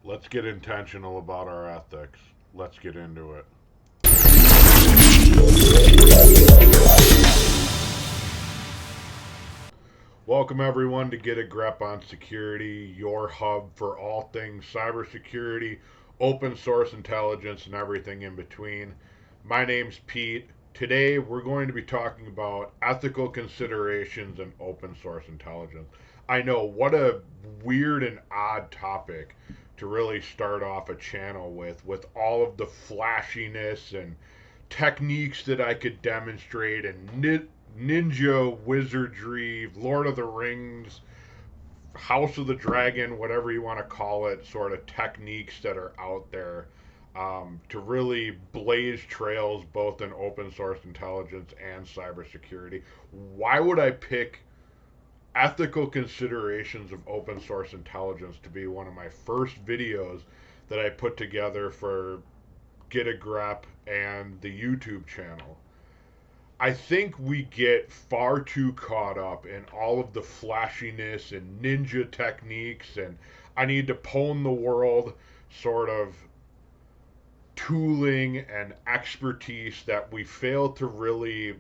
Let's get intentional about our ethics. Let's get into it. Welcome, everyone, to Get a Grip on Security, your hub for all things cybersecurity, open source intelligence, and everything in between. My name's Pete. Today, we're going to be talking about ethical considerations and open source intelligence. I know, what a weird and odd topic to really start off a channel with all of the flashiness and techniques that I could demonstrate and ninja wizardry, Lord of the Rings, House of the Dragon, whatever you want to call it, sort of techniques that are out there to really blaze trails both in open source intelligence and cybersecurity. Why would I pick ethical considerations of open source intelligence to be one of my first videos that I put together for Get a Grep and the YouTube channel? I think we get far too caught up in all of the flashiness and ninja techniques and I need to pwn the world sort of tooling and expertise that we fail to really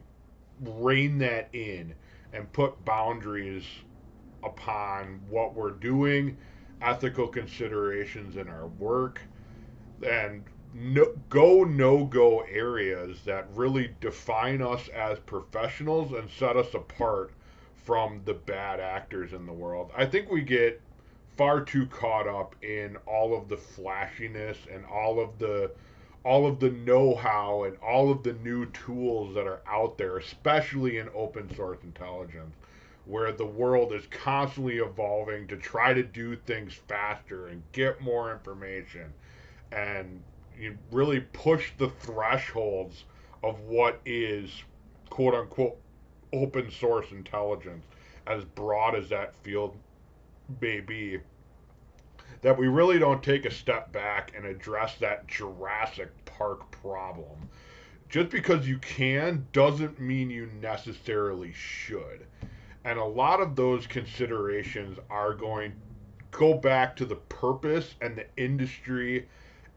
rein that in and put boundaries upon what we're doing, ethical considerations in our work, and no go areas that really define us as professionals and set us apart from the bad actors in the world. I think we get far too caught up in all of the flashiness and all of the know-how and all of the new tools that are out there, especially in open source intelligence, where the world is constantly evolving to try to do things faster and get more information and you really push the thresholds of what is quote unquote open source intelligence, as broad as that field may be, that we really don't take a step back and address that Jurassic Park problem. Just because you can doesn't mean you necessarily should. And a lot of those considerations are going to go back to the purpose and the industry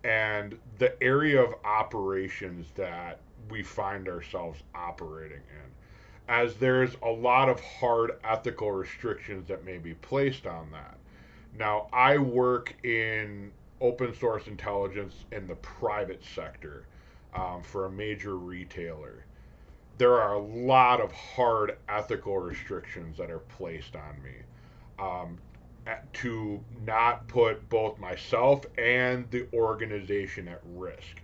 and the area of operations that we find ourselves operating in, as there's a lot of hard ethical restrictions that may be placed on that. Now, I work in open source intelligence in the private sector for a major retailer. There are a lot of hard ethical restrictions that are placed on me. Um, to not put both myself and the organization at risk.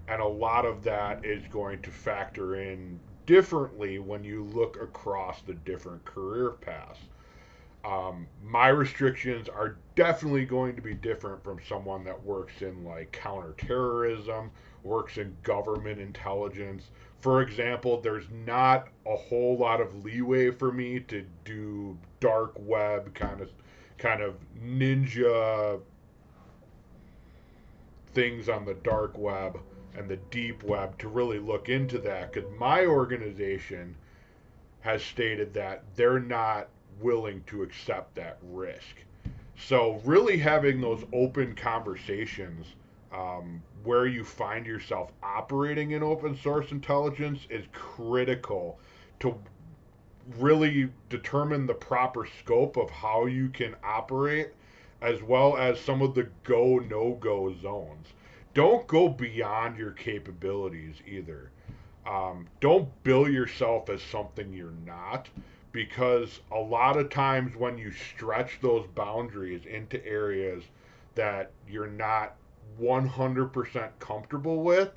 And a lot of that is going to factor in differently when you look across the different career paths. My restrictions are definitely going to be different from someone that works in like counterterrorism, works in government intelligence. For example, there's not a whole lot of leeway for me to do dark web kind of ninja things on the dark web and the deep web to really look into that, because my organization has stated that they're not willing to accept that risk. So, really having those open conversations where you find yourself operating in open source intelligence is critical to really determine the proper scope of how you can operate, as well as some of the go no go zones. Don't go beyond your capabilities either. Don't bill yourself as something you're not, because a lot of times when you stretch those boundaries into areas that you're not 100% comfortable with,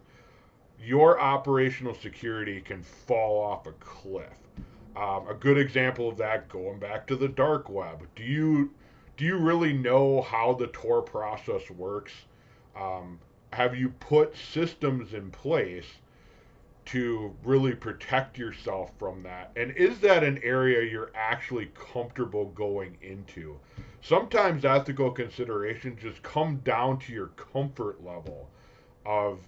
your operational security can fall off a cliff. A good example of that, going back to the dark web. Do you really know how the Tor process works? Um, have you put systems in place to really protect yourself from that? And is that an area you're actually comfortable going into? Sometimes ethical considerations just come down to your comfort level of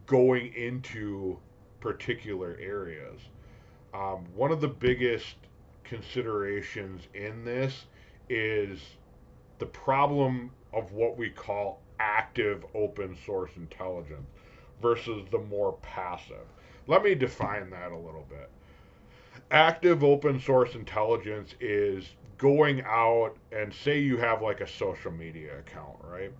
going into particular areas. One of the biggest considerations in this is the problem of what we call active open source intelligence versus the more passive. Let me define that a little bit. Active open source intelligence is going out and say you have like a social media account, right?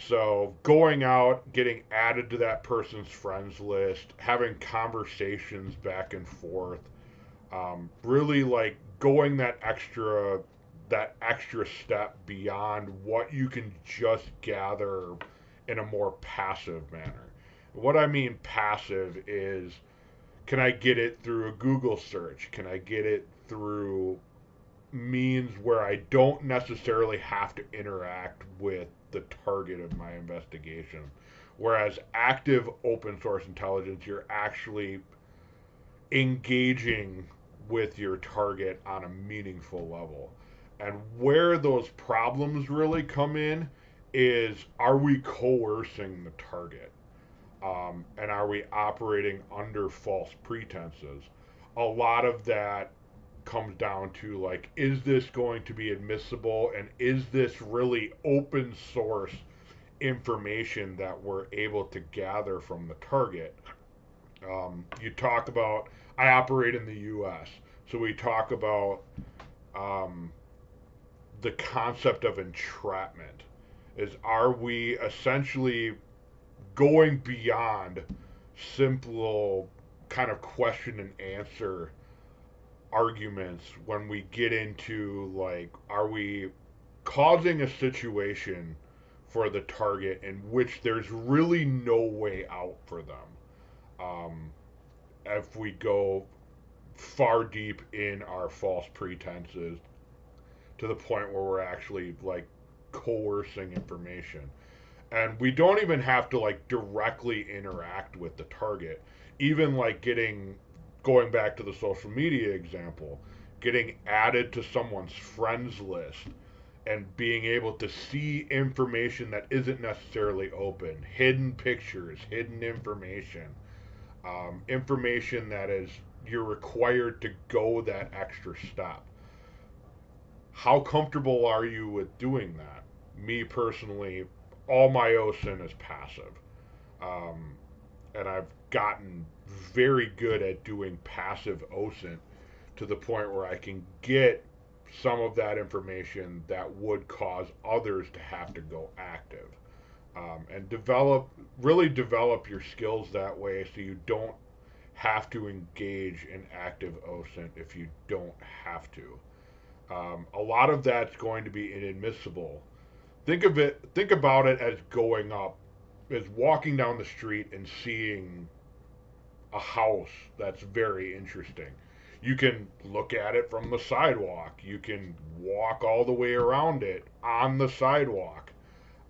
So going out, getting added to that person's friends list, having conversations back and forth, really like going that extra step beyond what you can just gather in a more passive manner. What I mean passive is, can I get it through a Google search? Can I get it through means where I don't necessarily have to interact with the target of my investigation? Whereas active open source intelligence, you're actually engaging with your target on a meaningful level. And where those problems really come in is, are we coercing the target? And are we operating under false pretenses? A lot of that comes down to like, is this going to be admissible, and is this really open source information that we're able to gather from the target? You talk about, I operate in the US, so we talk about um, the concept of entrapment. Is, are we essentially going beyond simple kind of question and answer arguments when we get into like, are we causing a situation for the target in which there's really no way out for them? If we go far deep in our false pretenses to the point where we're actually like coercing information. And we don't even have to like directly interact with the target. Even like going back to the social media example, getting added to someone's friends list and being able to see information that isn't necessarily open, hidden pictures, hidden information, information that is, you're required to go that extra step. How comfortable are you with doing that? Me personally, all my OSINT is passive. Um, and I've gotten very good at doing passive OSINT to the point where I can get some of that information that would cause others to have to go active. And really develop your skills that way, so you don't have to engage in active OSINT if you don't have to. A lot of that's going to be inadmissible. Think about it as walking down the street and seeing a house that's very interesting. You can look at it from the sidewalk. You can walk all the way around it on the sidewalk,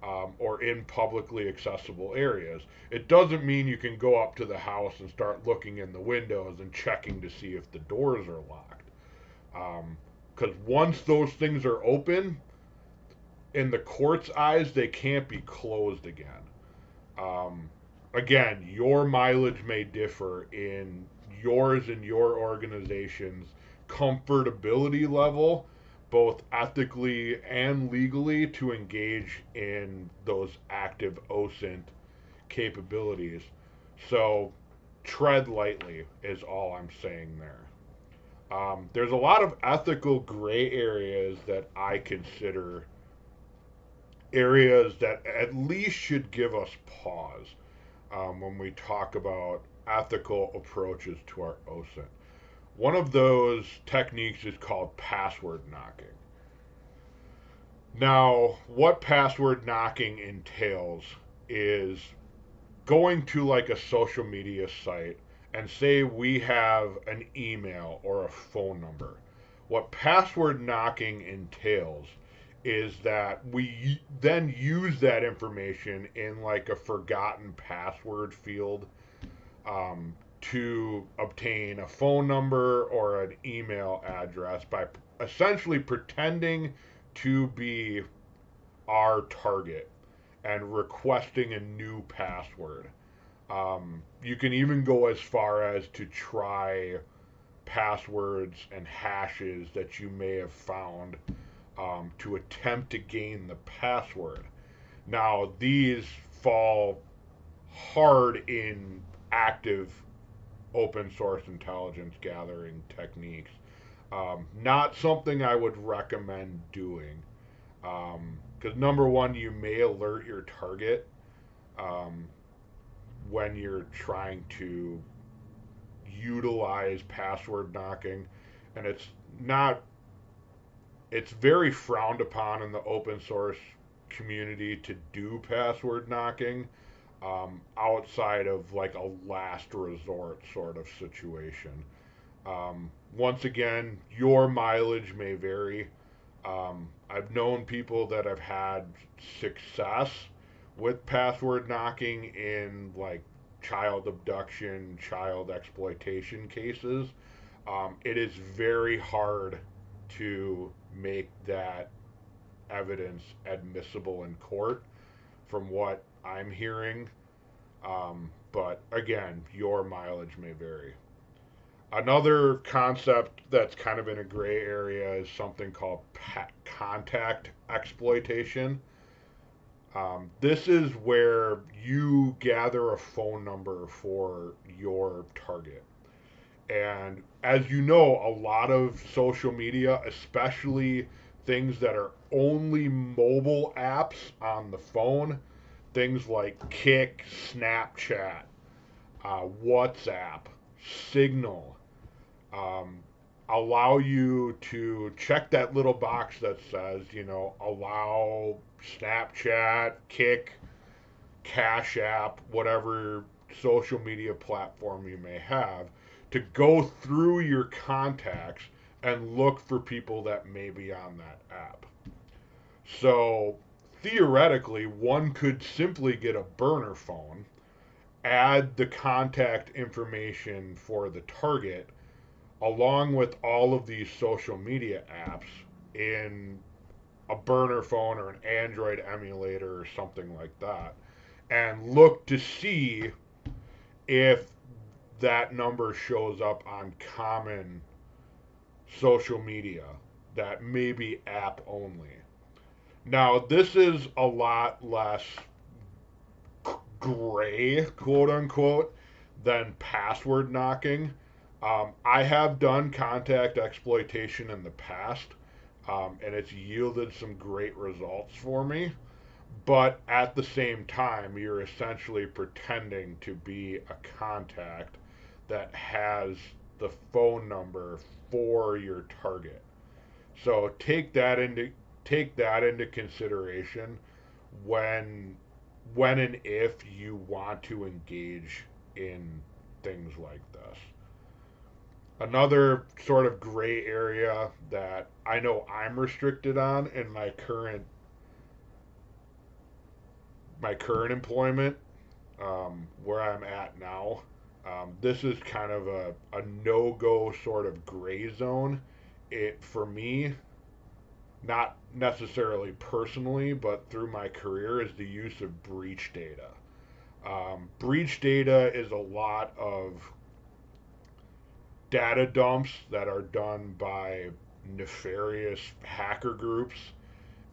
or in publicly accessible areas. It doesn't mean you can go up to the house and start looking in the windows and checking to see if the doors are locked. Because once those things are open, in the court's eyes, they can't be closed again. Um, Again, your mileage may differ in yours and your organization's comfortability level, both ethically and legally, to engage in those active OSINT capabilities. So tread lightly is all I'm saying there. There's a lot of ethical gray areas that I consider areas that at least should give us pause when we talk about ethical approaches to our OSINT. One of those techniques is called password knocking. Now, what password knocking entails is going to like a social media site and say we have an email or a phone number. What password knocking entails is that we then use that information in like a forgotten password field, to obtain a phone number or an email address by essentially pretending to be our target and requesting a new password. You can even go as far as to try passwords and hashes that you may have found, to attempt to gain the password. Now, these fall hard in active open source intelligence gathering techniques. Not something I would recommend doing. Because number one, you may alert your target um, when you're trying to utilize password knocking, and not it's very frowned upon in the open source community to do password knocking outside of like a last resort sort of situation. Once again, your mileage may vary. I've known people that have had success with password knocking in like child abduction, child exploitation cases. It is very hard to make that evidence admissible in court, from what I'm hearing. But again, your mileage may vary. Another concept that's kind of in a gray area is something called contact exploitation. This is where you gather a phone number for your target. And as you know, a lot of social media, especially things that are only mobile apps on the phone, things like Kik, Snapchat, WhatsApp, Signal, um, allow you to check that little box that says, allow Snapchat, Kik, Cash App, whatever social media platform you may have, to go through your contacts and look for people that may be on that app. So theoretically, one could simply get a burner phone, add the contact information for the target, along with all of these social media apps in a burner phone or an Android emulator or something like that, and look to see if that number shows up on common social media that may be app only. Now, this is a lot less gray, quote unquote, than password knocking. I have done contact exploitation in the past, and it's yielded some great results for me. But at the same time, you're essentially pretending to be a contact that has the phone number for your target. So take that into consideration when and if you want to engage in things like this. Another sort of gray area that I know I'm restricted on in my current employment, where I'm at now. This is kind of a no-go sort of gray zone. It for me, not necessarily personally, but through my career, is the use of breach data. Breach data is a lot of data dumps that are done by nefarious hacker groups,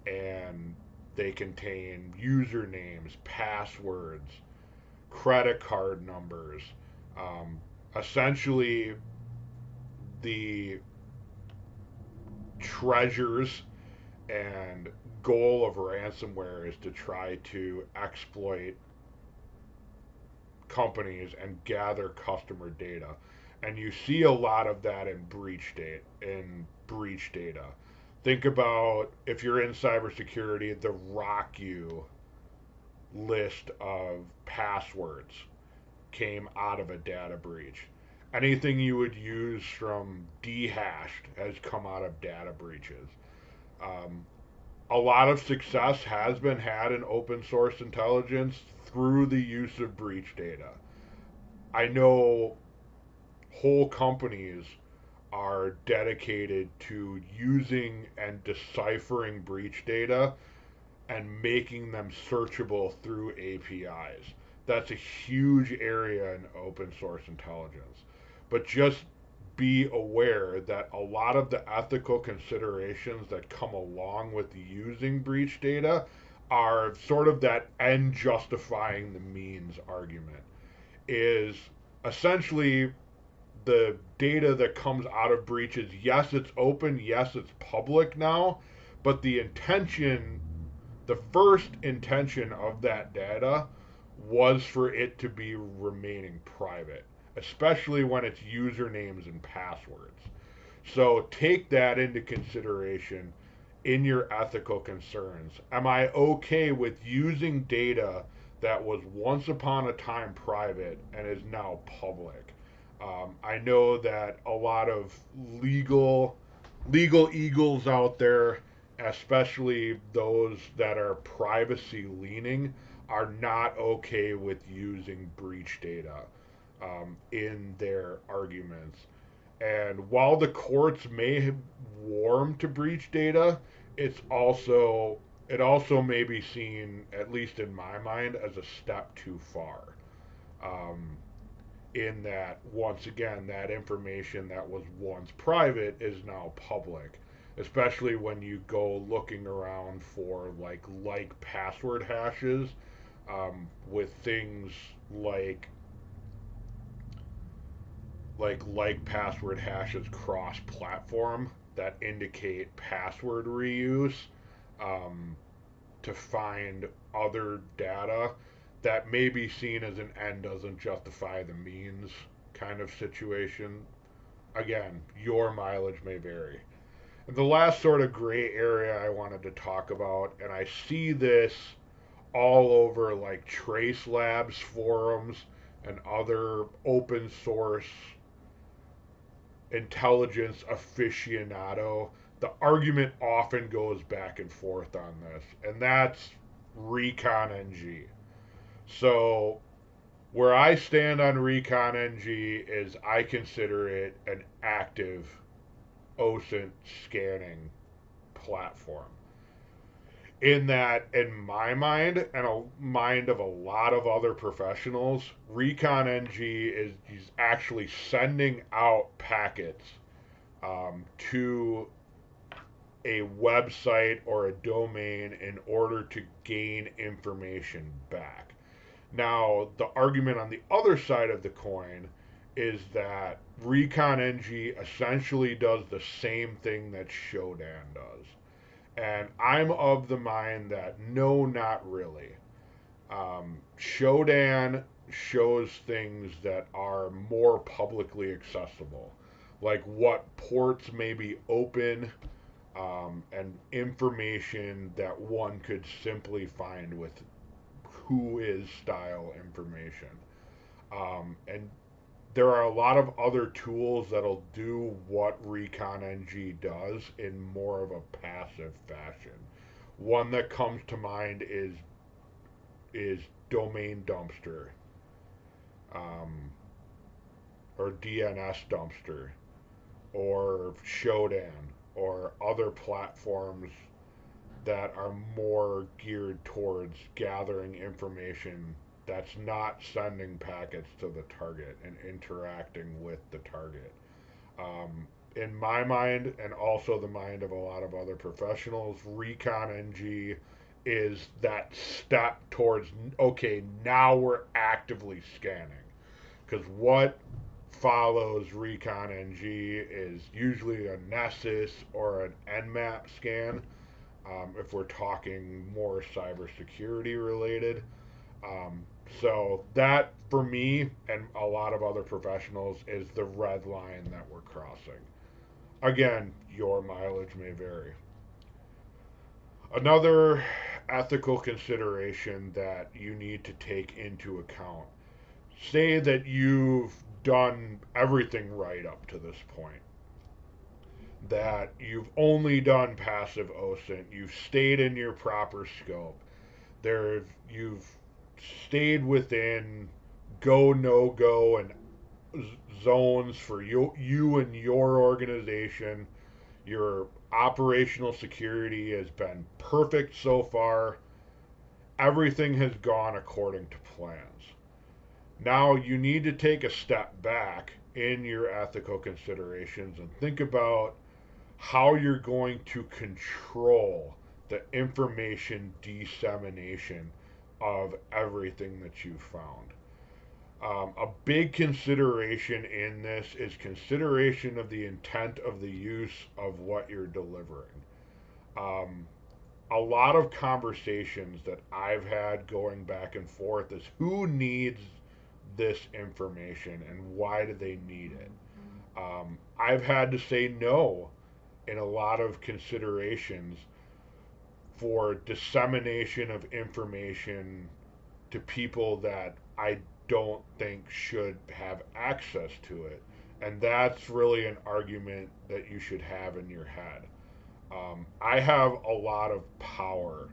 and they contain usernames, passwords, credit card numbers. Um, Essentially, the treasures and goal of ransomware is to try to exploit companies and gather customer data. And you see a lot of that in breach data. Think about, if you're in cybersecurity, the RockU list of passwords came out of a data breach. Anything you would use from dehashed has come out of data breaches. Um, a lot of success has been had in open source intelligence through the use of breach data. I know whole companies are dedicated to using and deciphering breach data and making them searchable through APIs. That's a huge area in open source intelligence. But just be aware that a lot of the ethical considerations that come along with using breach data are sort of that end justifying the means argument. Is essentially the data that comes out of breaches, yes, it's open, yes, it's public now, but the first intention of that data was for it to be remaining private, especially when it's usernames and passwords. So take that into consideration in your ethical concerns. Am I okay with using data that was once upon a time private and is now public? I know that a lot of legal eagles out there, especially those that are privacy leaning, are not okay with using breach data in their arguments. And while the courts may have warmed to breach data, it also may be seen, at least in my mind, as a step too far. Um, in that, once again, that information that was once private is now public, especially when you go looking around for like password hashes with things like password hashes cross platform that indicate password reuse um, to find other data that may be seen as an end doesn't justify the means kind of situation. Again, your mileage may vary. And the last sort of gray area I wanted to talk about, and I see this all over like Trace Labs forums and other open source intelligence aficionado, the argument often goes back and forth on this, and that's Recon NG. So, where I stand on Recon NG is I consider it an active OSINT scanning platform. In that, in my mind, and a mind of a lot of other professionals, Recon NG is actually sending out packets to a website or a domain in order to gain information back. Now, the argument on the other side of the coin is that Recon NG essentially does the same thing that Shodan does. And I'm of the mind that no, not really. Shodan shows things that are more publicly accessible, like what ports may be open and information that one could simply find with who is style information. And there are a lot of other tools that'll do what Recon NG does in more of a passive fashion. One that comes to mind is Domain Dumpster um, or DNS Dumpster or Shodan or other platforms that are more geared towards gathering information that's not sending packets to the target and interacting with the target. In my mind, and also the mind of a lot of other professionals, Recon NG is that step towards, okay, now we're actively scanning. Because what follows Recon NG is usually a Nessus or an Nmap scan, if we're talking more cybersecurity related. Um, so that, for me and a lot of other professionals, is the red line that we're crossing. Again, your mileage may vary. Another ethical consideration that you need to take into account. Say that you've done everything right up to this point, that you've only done passive OSINT, you've stayed in your proper scope, you've stayed within go no go and zones for you and your organization. Your operational security has been perfect so far. Everything has gone according to plans. Now you need to take a step back in your ethical considerations and think about how you're going to control the information dissemination of everything that you found. A big consideration in this is consideration of the intent of the use of what you're delivering. Um, a lot of conversations that I've had going back and forth is who needs this information and why do they need it? I've had to say no in a lot of considerations for dissemination of information to people that I don't think should have access to it. And that's really an argument that you should have in your head. I have a lot of power,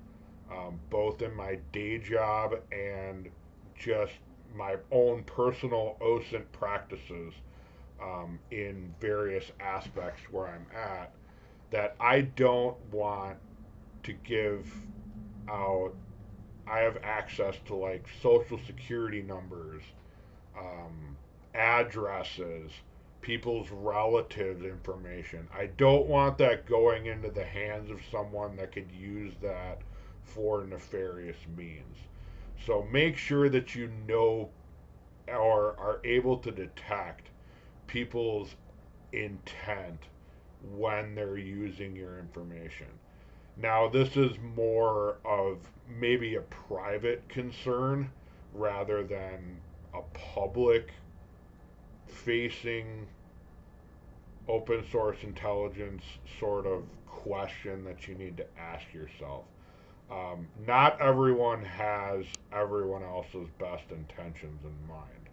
both in my day job and just my own personal OSINT practices in various aspects where I'm at, that I don't want to give out. I have access to like social security numbers, um, addresses, people's relatives information. I don't want that going into the hands of someone that could use that for nefarious means. So make sure that you know or are able to detect people's intent when they're using your information. Now, this is more of maybe a private concern rather than a public facing open source intelligence sort of question that you need to ask yourself. Not everyone has everyone else's best intentions in mind.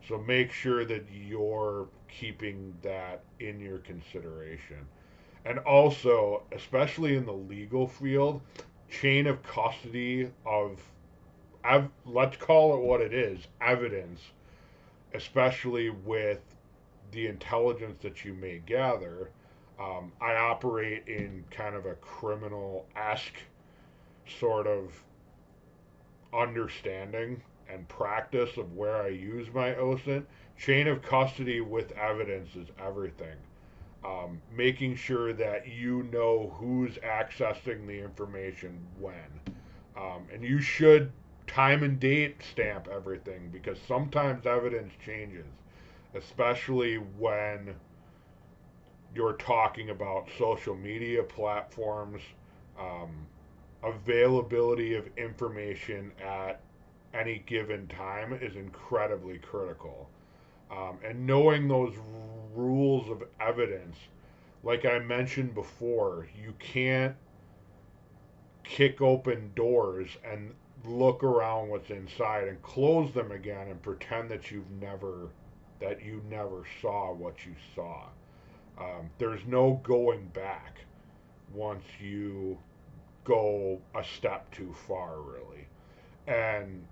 So make sure that you're keeping that in your consideration. And also, especially in the legal field, chain of custody of, let's call it what it is, evidence, especially with the intelligence that you may gather. I operate in kind of a criminal-esque sort of understanding and practice of where I use my OSINT. Chain of custody with evidence is everything. Making sure that you know who's accessing the information when. And you should time and date stamp everything because sometimes evidence changes, especially when you're talking about social media platforms. Um, Availability of information at any given time is incredibly critical. And knowing those rules of evidence, like I mentioned before, you can't kick open doors and look around what's inside and close them again and pretend that you never saw what you saw. There's no going back once you go a step too far, really. And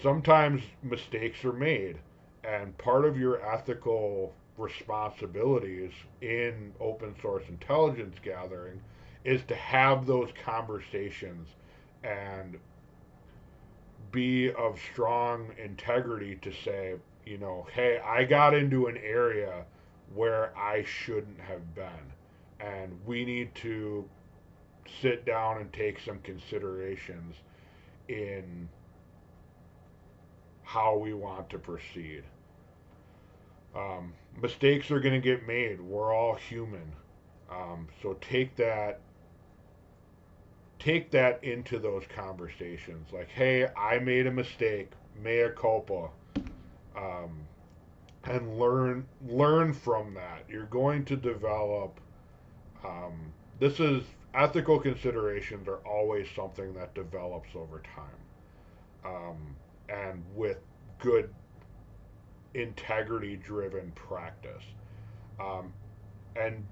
sometimes mistakes are made, and part of your ethical responsibilities in open source intelligence gathering is to have those conversations and be of strong integrity to say, hey, I got into an area where I shouldn't have been, and we need to sit down and take some considerations in how we want to proceed. Mistakes are going to get made. We're all human. So take that into those conversations. Like, hey, I made a mistake. Mea culpa. Um, and learn from that. You're going to develop. This is ethical considerations are always something that develops over time, and with good integrity driven practice. Um, and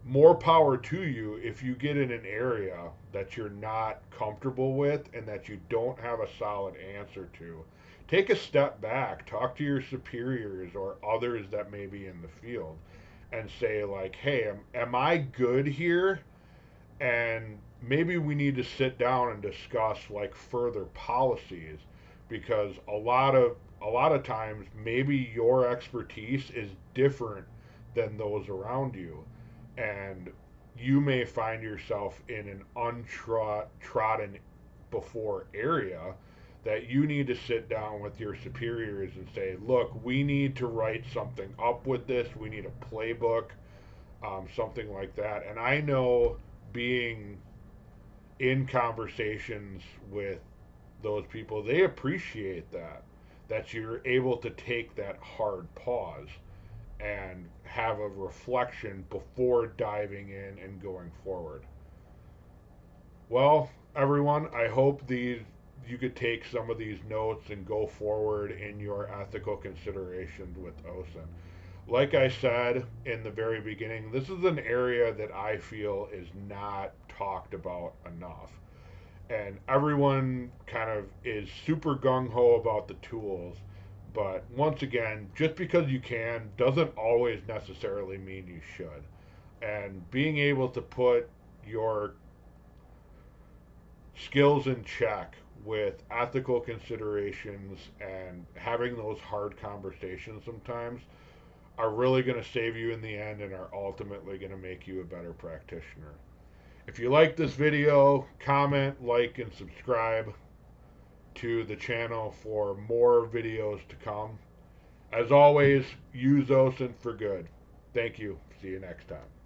more power to you if you get in an area that you're not comfortable with and that you don't have a solid answer to. Take a step back, talk to your superiors or others that may be in the field, and say, like, hey, am I good here? And maybe we need to sit down and discuss like further policies, because a lot of times maybe your expertise is different than those around you, and you may find yourself in an untrodden before area that you need to sit down with your superiors and say, look, we need to write something up with this. We need a playbook, something like that. And I know, being in conversations with those people, they appreciate that you're able to take that hard pause and have a reflection before diving in and going forward. Well, everyone, I hope these you could take some of these notes and go forward in your ethical considerations with OSINT. Like I said in the very beginning, this is an area that I feel is not talked about enough. And everyone kind of is super gung ho about the tools. But once again, just because you can doesn't always necessarily mean you should. And being able to put your skills in check with ethical considerations and having those hard conversations sometimes are really going to save you in the end and are ultimately going to make you a better practitioner. If you like this video, comment, like, and subscribe to the channel for more videos to come. As always, use OSINT for good. Thank you. See you next time.